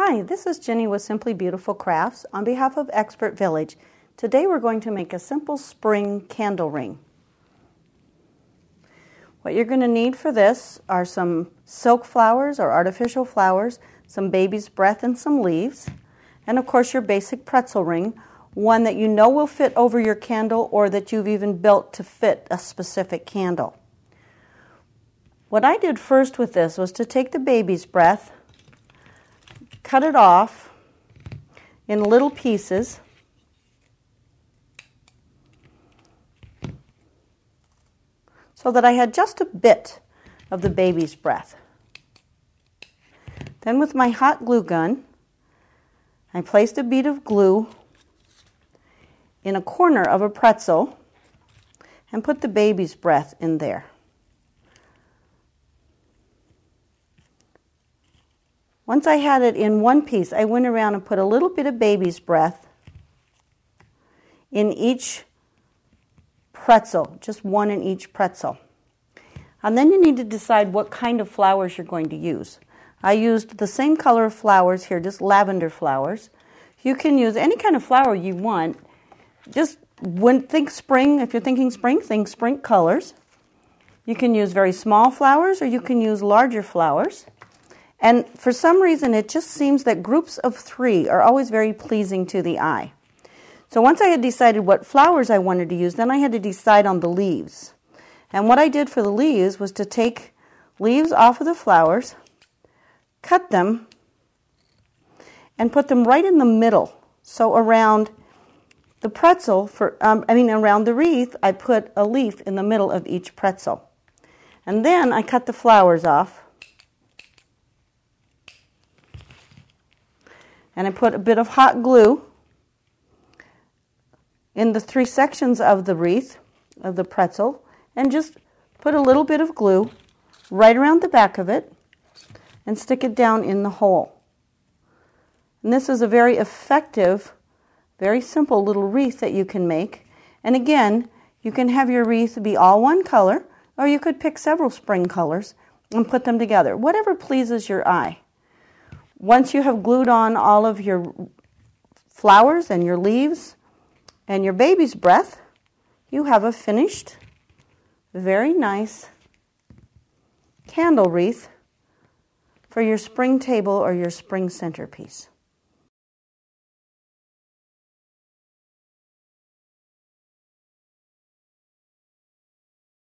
Hi, this is Jenny with Simply Beautiful Crafts on behalf of Expert Village. Today we're going to make a simple spring candle ring. What you're going to need for this are some silk flowers or artificial flowers, some baby's breath and some leaves, and of course your basic pretzel ring, one that you know will fit over your candle or that you've even built to fit a specific candle. What I did first with this was to take the baby's breath, cut it off in little pieces, so that I had just a bit of the baby's breath. Then with my hot glue gun, I placed a bead of glue in a corner of a pretzel and put the baby's breath in there. Once I had it in one piece, I went around and put a little bit of baby's breath in each pretzel, just one in each pretzel. And then you need to decide what kind of flowers you're going to use. I used the same color of flowers here, just lavender flowers. You can use any kind of flower you want. Just think spring. If you're thinking spring, think spring colors. You can use very small flowers or you can use larger flowers. And for some reason, it just seems that groups of 3 are always very pleasing to the eye. So once I had decided what flowers I wanted to use, then I had to decide on the leaves. And what I did for the leaves was to take leaves off of the flowers, cut them, and put them right in the middle. So around the pretzel, around the wreath, I put a leaf in the middle of each pretzel. And then I cut the flowers off. And I put a bit of hot glue in the 3 sections of the wreath, of the pretzel, and just put a little bit of glue right around the back of it and stick it down in the hole. And this is a very effective, very simple little wreath that you can make. And again, you can have your wreath be all one color, or you could pick several spring colors and put them together, whatever pleases your eye. Once you have glued on all of your flowers and your leaves and your baby's breath, you have a finished, very nice candle wreath for your spring table or your spring centerpiece.